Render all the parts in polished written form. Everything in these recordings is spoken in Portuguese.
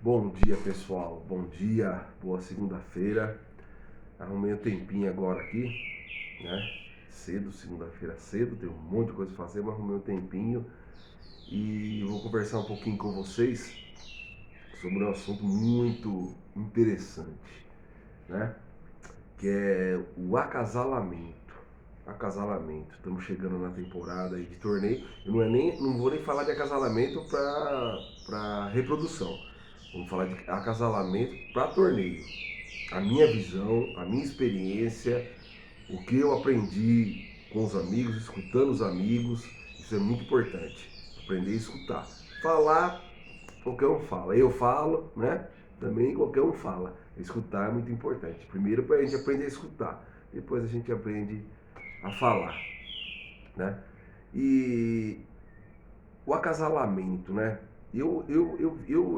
Bom dia, pessoal. Bom dia, boa segunda-feira. Arrumei um tempinho agora aqui, né? Cedo, segunda-feira cedo, tem um monte de coisa pra fazer, mas arrumei um tempinho e vou conversar um pouquinho com vocês sobre um assunto muito interessante, né? Que é o acasalamento. Acasalamento. Estamos chegando na temporada aí de torneio. Eu não vou nem falar de acasalamento para reprodução. Vamos falar de acasalamento para torneio. A minha visão, a minha experiência, o que eu aprendi com os amigos, escutando os amigos, isso é muito importante. Aprender a escutar. Falar, qualquer um fala. Eu falo, né? Também qualquer um fala. Escutar é muito importante. Primeiro para a gente aprender a escutar, depois a gente aprende a falar, né? E o acasalamento, né? Eu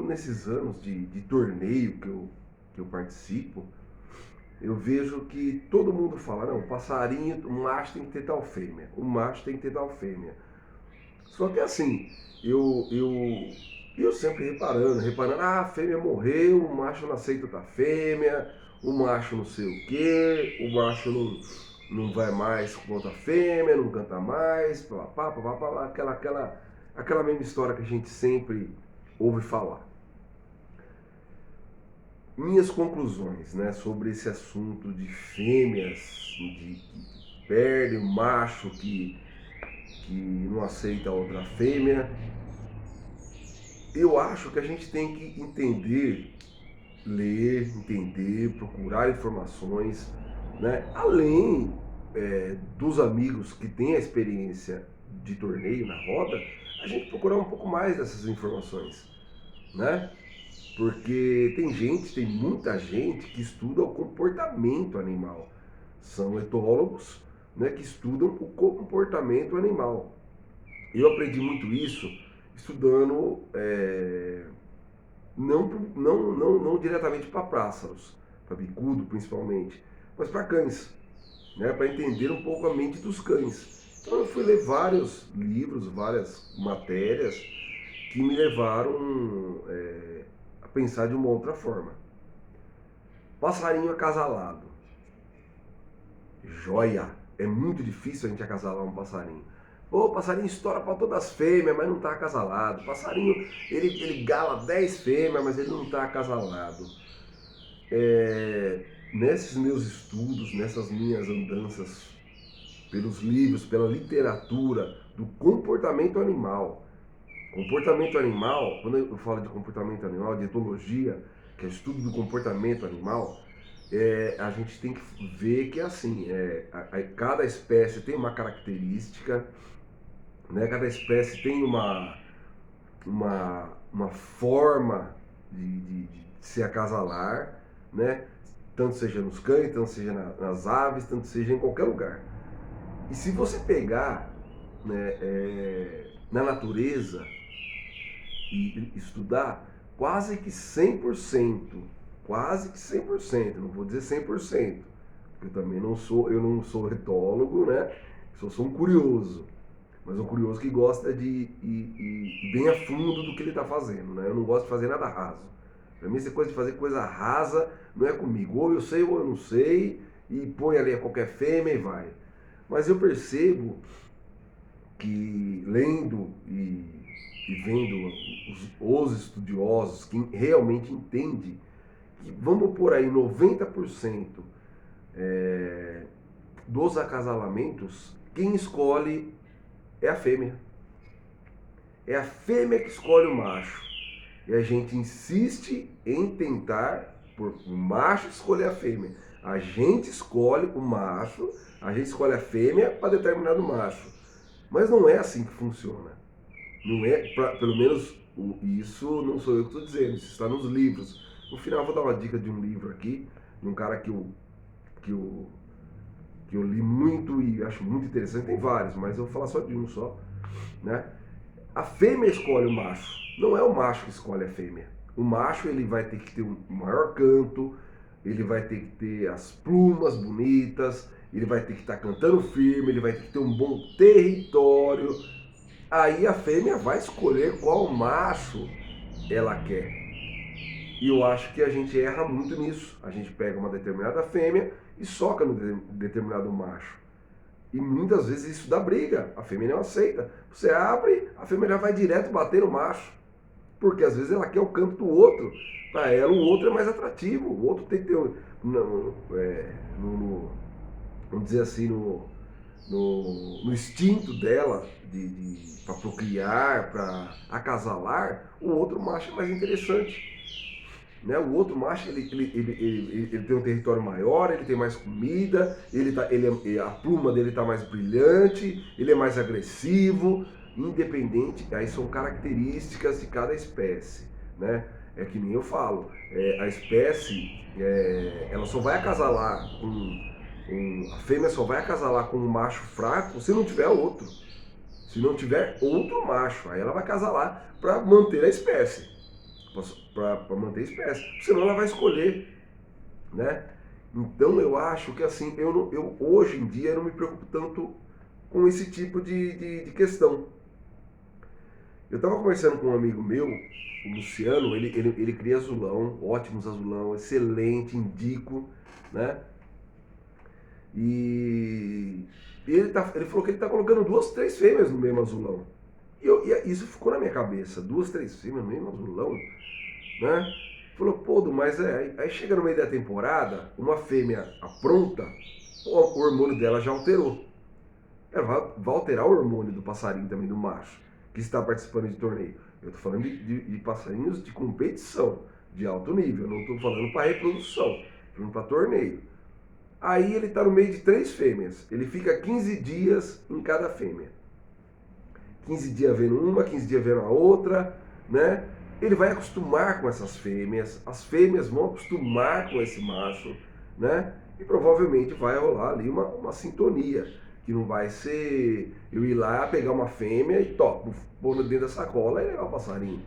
nesses anos de torneio que eu participo, eu vejo que todo mundo fala, não, o passarinho, o macho tem que ter tal fêmea, o macho tem que ter tal fêmea. Só que assim, eu sempre reparando, a fêmea morreu, o macho não aceita da fêmea, o macho não sei o que, o macho não vai mais com outra fêmea, não canta mais, papapá, aquela mesma história que a gente sempre ouve falar. Minhas conclusões, né, sobre esse assunto de fêmeas, de que perde o macho que não aceita a outra fêmea. Eu acho que a gente tem que entender, ler, entender, procurar informações, né? Além dos amigos que têm a experiência de torneio na roda, a gente procurar um pouco mais dessas informações, né? Porque tem muita gente que estuda o comportamento animal. São etólogos, né, que estudam o comportamento animal. Eu aprendi muito isso estudando, não diretamente para pássaros, para bicudo principalmente, mas para cães, né, para entender um pouco a mente dos cães. Então eu fui ler vários livros, várias matérias que me levaram a pensar de uma outra forma. Passarinho acasalado. Joia! É muito difícil a gente acasalar um passarinho. Pô, o passarinho estoura para todas as fêmeas, mas não está acasalado. O passarinho, ele gala 10 fêmeas, mas ele não está acasalado. Nesses meus estudos, nessas minhas andanças pelos livros, pela literatura do comportamento animal. Comportamento animal, quando eu falo de comportamento animal, de etologia, que é o estudo do comportamento animal, a gente tem que ver que é assim, cada espécie tem uma característica, né? Cada espécie tem uma forma de se acasalar, né? Tanto seja nos cães, tanto seja nas aves, tanto seja em qualquer lugar. E se você pegar, né, na natureza e estudar, quase que 100%, não vou dizer 100%, porque eu não sou etólogo, né? Sou um curioso, mas um curioso que gosta de ir bem a fundo do que ele está fazendo, né? Eu não gosto de fazer nada raso. Para mim, essa coisa de fazer coisa rasa não é comigo. Ou eu sei ou eu não sei, e põe ali a qualquer fêmea e vai. Mas eu percebo que lendo e vendo os estudiosos que realmente entendem que, vamos por aí, 90% dos acasalamentos, quem escolhe é a fêmea. É a fêmea que escolhe o macho. E a gente insiste em tentar por o macho escolher a fêmea. A gente escolhe o macho, a gente escolhe a fêmea para determinado macho. Mas não é assim que funciona. Não é, pelo menos isso não sou eu que estou dizendo, isso está nos livros. No final eu vou dar uma dica de um livro aqui, de um cara que eu, que eu li muito e acho muito interessante, tem vários, mas eu vou falar só de um só, né? A fêmea escolhe o macho, não é o macho que escolhe a fêmea. O macho ele vai ter que ter um maior canto, ele vai ter que ter as plumas bonitas, ele vai ter que estar cantando firme, ele vai ter que ter um bom território. Aí a fêmea vai escolher qual macho ela quer. E eu acho que a gente erra muito nisso. A gente pega uma determinada fêmea e soca no determinado macho. E muitas vezes isso dá briga. A fêmea não aceita. Você abre, a fêmea já vai direto bater no macho. Porque às vezes ela quer o canto do outro. Para ela o outro é mais atrativo. O outro tem que ter vamos dizer assim, no instinto dela para procriar, para acasalar, o outro macho é mais interessante. Né? O outro macho ele tem um território maior, ele tem mais comida, a pluma dele está mais brilhante, ele é mais agressivo, independente, aí são características de cada espécie. Né? É que nem eu falo, a espécie ela só vai acasalar a fêmea só vai acasalar com um macho fraco se não tiver outro. Se não tiver outro macho, aí ela vai acasalar para manter a espécie. Para manter a espécie. Senão ela vai escolher. Né? Então eu acho que assim, eu hoje em dia eu não me preocupo tanto com esse tipo de questão. Eu estava conversando com um amigo meu, o Luciano, ele cria azulão, ótimos azulão, excelente, indico, né? E ele falou que ele está colocando 2, 3 fêmeas no mesmo azulão. E isso ficou na minha cabeça, 2, 3 fêmeas no mesmo azulão, né? Falou, pô, mas aí chega no meio da temporada, uma fêmea apronta, o hormônio dela já alterou. Ela vai alterar o hormônio do passarinho também, do macho, que está participando de torneio. Eu estou falando de passarinhos de competição, de alto nível, não estou falando para reprodução, estou falando para torneio. Aí ele está no meio de 3 fêmeas. Ele fica 15 dias em cada fêmea. 15 dias vendo uma, 15 dias vendo a outra, né? Ele vai acostumar com essas fêmeas, as fêmeas vão acostumar com esse macho, né? E provavelmente vai rolar ali uma sintonia, que não vai ser eu ir lá pegar uma fêmea e pôr dentro da sacola e levar o passarinho.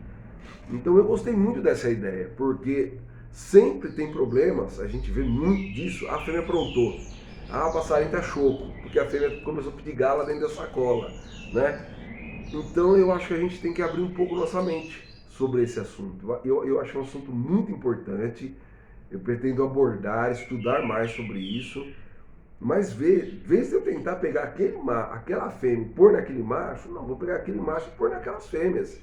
Então eu gostei muito dessa ideia, porque sempre tem problemas, a gente vê muito disso. A fêmea aprontou, o passarinho tá choco, porque a fêmea começou a pedir gala dentro da sacola, né? Então eu acho que a gente tem que abrir um pouco nossa mente sobre esse assunto. Eu acho um assunto muito importante, eu pretendo abordar, estudar mais sobre isso, mas vez de eu tentar pegar aquela fêmea e pôr naquele macho, não, vou pegar aquele macho e pôr naquelas fêmeas,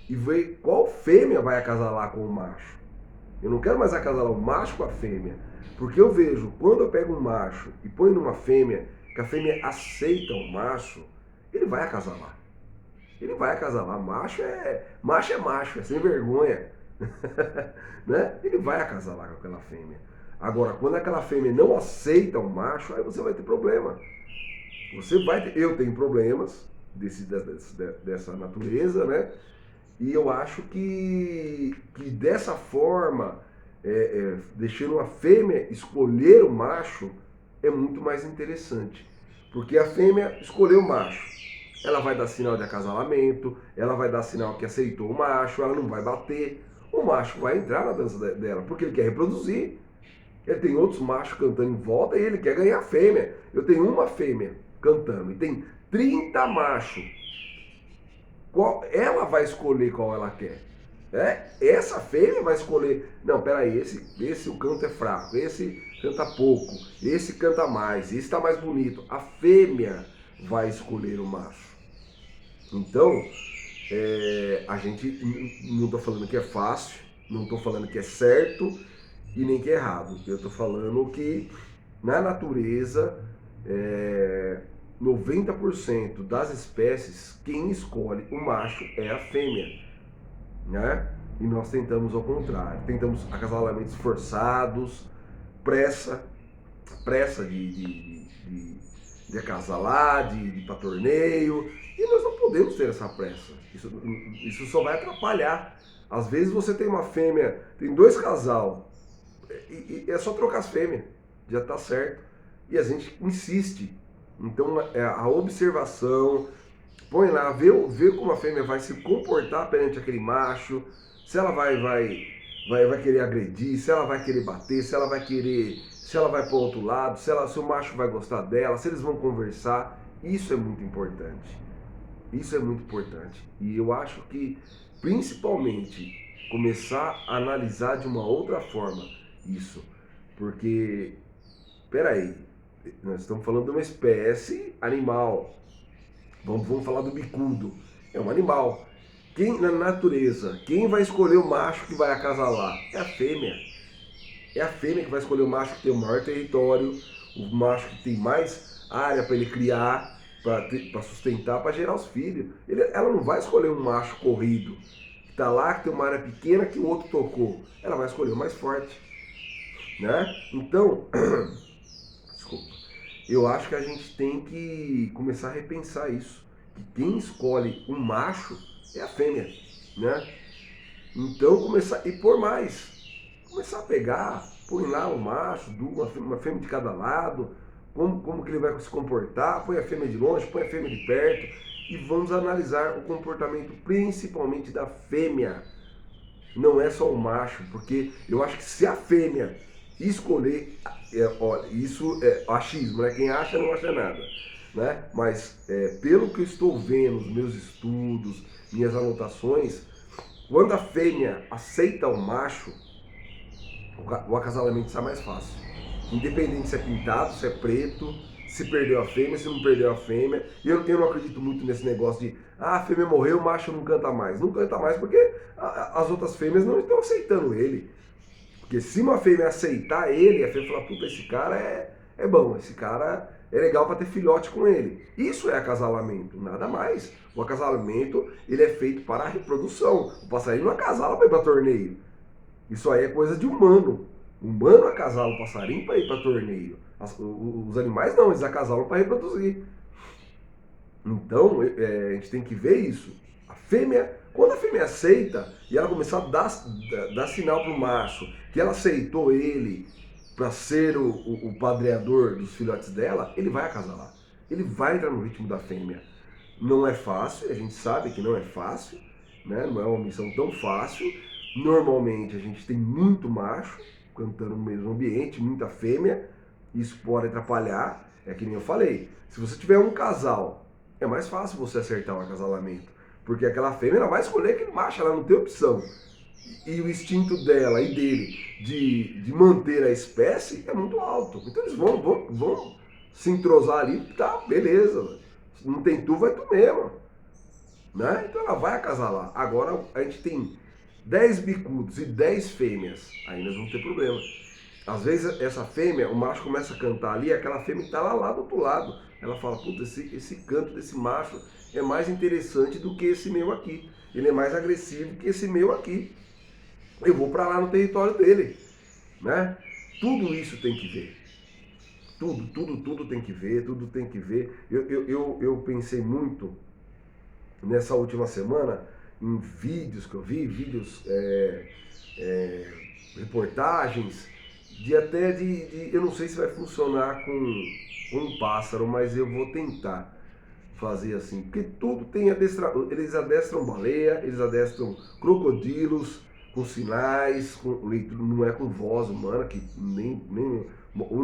e ver qual fêmea vai acasalar com o macho. Eu não quero mais acasalar o macho com a fêmea, porque eu vejo, quando eu pego um macho e ponho numa fêmea, que a fêmea aceita o macho, ele vai acasalar. Ele vai acasalar. Macho é macho, é sem vergonha. Né? Ele vai acasalar com aquela fêmea. Agora, quando aquela fêmea não aceita o macho, aí você vai ter problema. Eu tenho problemas dessa natureza, né? E eu acho que dessa forma, deixando a fêmea escolher o macho, é muito mais interessante. Porque a fêmea escolheu o macho. Ela vai dar sinal de acasalamento, ela vai dar sinal que aceitou o macho, ela não vai bater. O macho vai entrar na dança dela, porque ele quer reproduzir. Ele tem outros machos cantando em volta e ele quer ganhar a fêmea. Eu tenho uma fêmea cantando e tem 30 machos. Ela vai escolher qual ela quer. Essa fêmea vai escolher. Não, peraí, esse o canto é fraco, esse canta pouco, esse canta mais, esse está mais bonito. A fêmea vai escolher o macho. Então, a gente não estou falando que é fácil, não estou falando que é certo e nem que é errado. Eu estou falando que na natureza 90% das espécies, quem escolhe o macho é a fêmea, né? E nós tentamos ao contrário, tentamos acasalamentos forçados, pressa de acasalar, de ir para torneio, e nós não podemos ter essa pressa. Isso só vai atrapalhar. Às vezes você tem uma fêmea, tem 2 casal, e é só trocar as fêmeas, já está certo. E a gente insiste. Então a observação, põe lá, vê como a fêmea vai se comportar perante aquele macho, se ela vai querer agredir, se ela vai querer bater, se ela vai para o outro lado, se o macho vai gostar dela, se eles vão conversar. Isso é muito importante. Isso é muito importante. E eu acho que, principalmente começar a analisar de uma outra forma isso. Porque, peraí, nós estamos falando de uma espécie animal. Vamos falar do bicudo. É um animal. Quem na natureza, quem vai escolher o macho que vai acasalar? É a fêmea. É a fêmea que vai escolher o macho que tem o maior território, o macho que tem mais área para ele criar, para sustentar, para gerar os filhos. Ela não vai escolher um macho corrido, que está lá, que tem uma área pequena que o outro tocou. Ela vai escolher o mais forte. Né? Então, desculpa, eu acho que a gente tem que começar a repensar isso. Que quem escolhe um macho é a fêmea. Né? Então, começar, e por mais. Começar a pegar, põe lá um macho, uma fêmea de cada lado, como que ele vai se comportar, põe a fêmea de longe, põe a fêmea de perto, e vamos analisar o comportamento principalmente da fêmea. Não é só o macho, porque eu acho que se a fêmea escolher, olha, isso é achismo, né? Quem acha não acha nada. Né? Mas pelo que eu estou vendo, os meus estudos, minhas anotações, quando a fêmea aceita o macho, o acasalamento sai mais fácil. Independente se é pintado, se é preto, se perdeu a fêmea, se não perdeu a fêmea. E eu não acredito muito nesse negócio de a fêmea morreu, o macho não canta mais. Não canta mais porque as outras fêmeas não estão aceitando ele. Porque se uma fêmea aceitar ele, a fêmea fala, puta, esse cara é bom, esse cara é legal para ter filhote com ele. Isso é acasalamento, nada mais. O acasalamento, ele é feito para a reprodução. O passarinho não acasala para ir para torneio. Isso aí é coisa de humano. O humano acasala o passarinho para ir para torneio. Os animais não, eles acasalam para reproduzir. Então, a gente tem que ver isso. A fêmea, quando a fêmea aceita e ela começar a dar sinal para o macho que ela aceitou ele para ser o padreador dos filhotes dela, ele vai acasalar. Ele vai entrar no ritmo da fêmea. Não é fácil, a gente sabe que não é fácil, né? Não é uma missão tão fácil. Normalmente a gente tem muito macho cantando no mesmo ambiente, muita fêmea. Isso pode atrapalhar. É que nem eu falei. Se você tiver um casal, é mais fácil você acertar o acasalamento. Porque aquela fêmea ela vai escolher aquele macho, ela não tem opção. E o instinto dela e dele de manter a espécie é muito alto. Então eles vão se entrosar ali, tá, beleza. Não tem tu, vai tu mesmo. Né? Então ela vai acasalar. Agora a gente tem 10 bicudos e 10 fêmeas. Aí nós vamos ter problema. Às vezes essa fêmea, o macho começa a cantar ali, aquela fêmea está lá do outro lado. Ela fala, puta, esse canto desse macho é mais interessante do que esse meu aqui. Ele é mais agressivo que esse meu aqui. Eu vou para lá no território dele. Né? Tudo isso tem que ver. Tudo tem que ver, tudo tem que ver. Eu pensei muito nessa última semana em vídeos que eu vi, reportagens, eu não sei se vai funcionar com um pássaro, mas eu vou tentar fazer assim, porque tudo tem eles adestram baleia, eles adestram crocodilos com sinais, com leitura, não é com voz humana, que nem o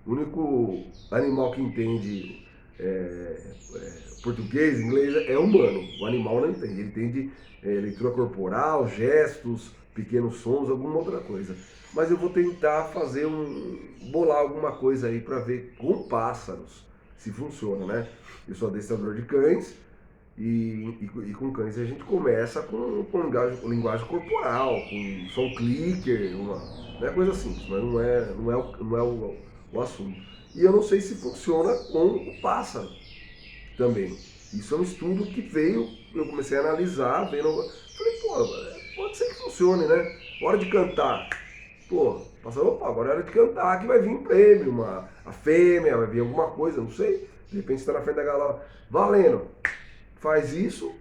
único animal que entende português, inglês é humano, o animal não entende, ele entende leitura corporal, gestos, pequenos sons, alguma outra coisa. Mas eu vou tentar bolar alguma coisa aí para ver com pássaros se funciona, né? Eu sou adestrador de cães e com cães a gente começa com linguagem corporal, com som clicker, né, coisa simples, mas não é o assunto. E eu não sei se funciona com o pássaro também. Isso é um estudo que veio, eu comecei a analisar, falei, pode ser que funcione, né? Hora de cantar. Pô, passando, opa, agora é hora de cantar, que vai vir um prêmio, a fêmea, vai vir alguma coisa, não sei. De repente você tá na frente da galera, valendo, faz isso,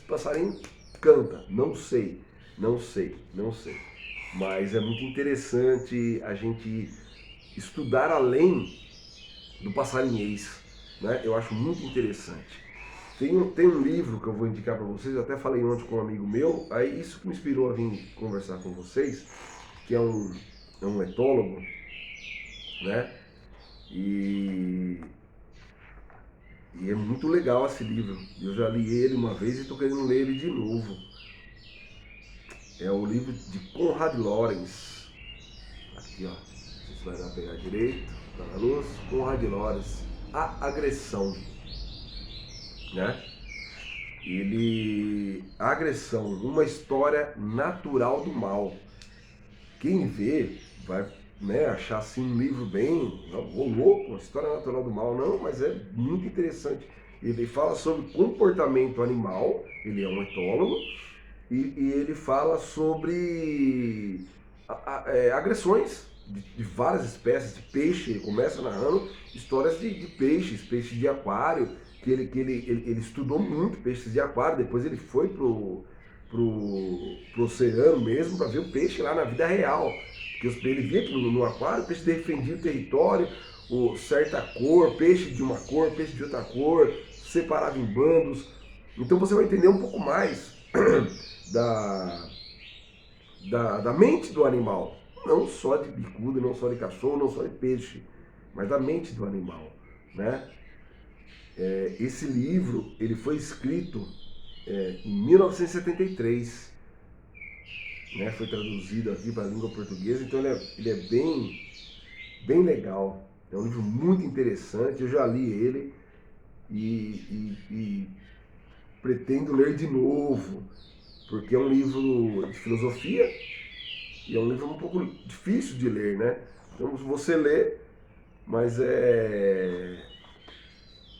passarinho canta. Não sei. Mas é muito interessante a gente estudar além do passarinhês, né? Eu acho muito interessante. Tem um livro que eu vou indicar para vocês, eu até falei ontem com um amigo meu, aí isso que me inspirou a vir conversar com vocês, que é um etólogo, né? E é muito legal esse livro. Eu já li ele uma vez e estou querendo ler ele de novo. É o livro de Konrad Lorenz. Aqui, ó. Não sei se vai dar pra pegar direito. Tá na luz. Konrad Lorenz. A agressão. Né? A agressão, uma história natural do mal. Quem vê vai, né, achar assim um livro bem, louco, uma história natural do mal, não, mas é muito interessante. Ele fala sobre comportamento animal, ele é um etólogo, e ele fala sobre agressões de várias espécies de peixe. Ele começa narrando histórias de peixes de aquário, que ele estudou muito peixes de aquário, depois ele foi pro oceano mesmo para ver o peixe lá na vida real. Porque ele via que no aquário o peixe defendia o território, certa cor, peixe de uma cor, peixe de outra cor, separava em bandos. Então você vai entender um pouco mais da mente do animal. Não só de bicudo, não só de cachorro, não só de peixe, mas da mente do animal, né? Esse livro ele foi escrito em 1973, né? Foi traduzido aqui para a língua portuguesa, então ele é bem legal. É um livro muito interessante, eu já li ele e pretendo ler de novo, porque é um livro de filosofia e é um livro um pouco difícil de ler, né? Então você lê, mas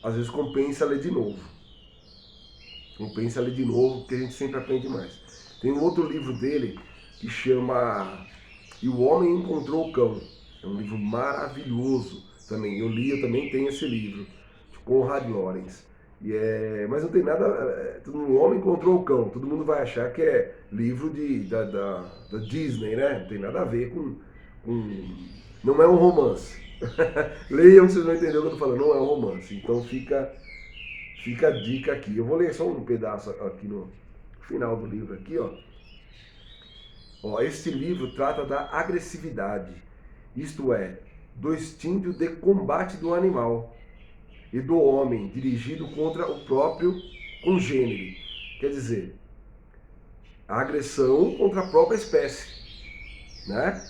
às vezes compensa ler de novo. Compensa ler de novo, porque a gente sempre aprende mais. Tem um outro livro dele que chama E o Homem Encontrou o Cão. É um livro maravilhoso também. Eu também tenho esse livro, de Konrad Lorenz. Mas não tem nada. O Homem Encontrou o Cão. Todo mundo vai achar que é livro da Disney, né? Não tem nada a ver não é um romance. Leiam, vocês vão entender o que eu tô falando. Não é um romance. Então fica a dica aqui. Eu vou ler só um pedaço aqui no final do livro aqui, ó. Este livro trata da agressividade, isto é, do instinto de combate do animal e do homem dirigido contra o próprio congênere. Quer dizer, a agressão contra a própria espécie, né?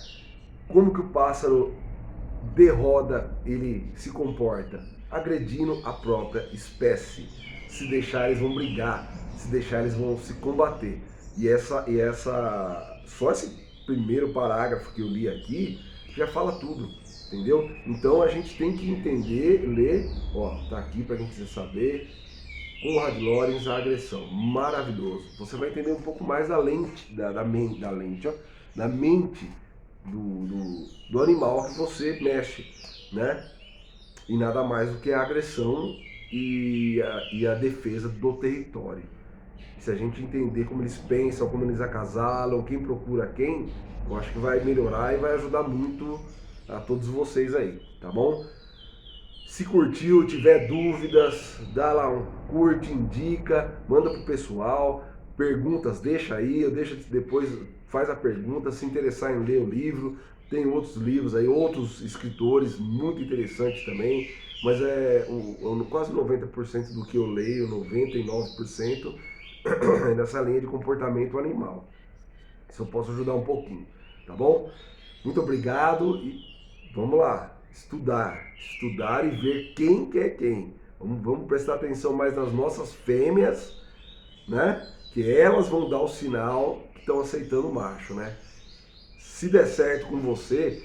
Como que o pássaro de roda ele se comporta? Agredindo a própria espécie. Se deixar, eles vão brigar. Se deixar, eles vão se combater. Só esse primeiro parágrafo que eu li aqui já fala tudo, entendeu? Então a gente tem que entender, ler, tá aqui para quem quiser saber. Konrad Lorenz, A Agressão, maravilhoso. Você vai entender um pouco mais da mente do animal que você mexe, né? E nada mais do que a agressão e a defesa do território. Se a gente entender como eles pensam, como eles acasalam, quem procura quem, eu acho que vai melhorar e vai ajudar muito a todos vocês aí, tá bom? Se curtiu, tiver dúvidas, dá lá um curte, indica, manda pro pessoal, perguntas, deixa aí, eu deixo depois, faz a pergunta, se interessar em ler o livro, tem outros livros aí, outros escritores muito interessantes também, mas quase 90% do que eu leio, 99%, é nessa linha de comportamento animal. Se eu posso ajudar um pouquinho, tá bom? Muito obrigado e vamos lá, estudar e ver quem quer quem. Vamos prestar atenção mais nas nossas fêmeas, né? Que elas vão dar o sinal que estão aceitando o macho, né? Se der certo com você,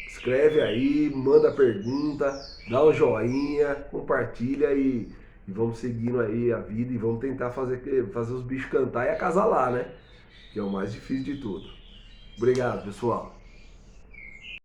escreve aí, manda pergunta, dá um joinha, compartilha e vamos seguindo aí a vida e vamos tentar fazer os bichos cantar e acasalar, né? Que é o mais difícil de tudo. Obrigado, pessoal.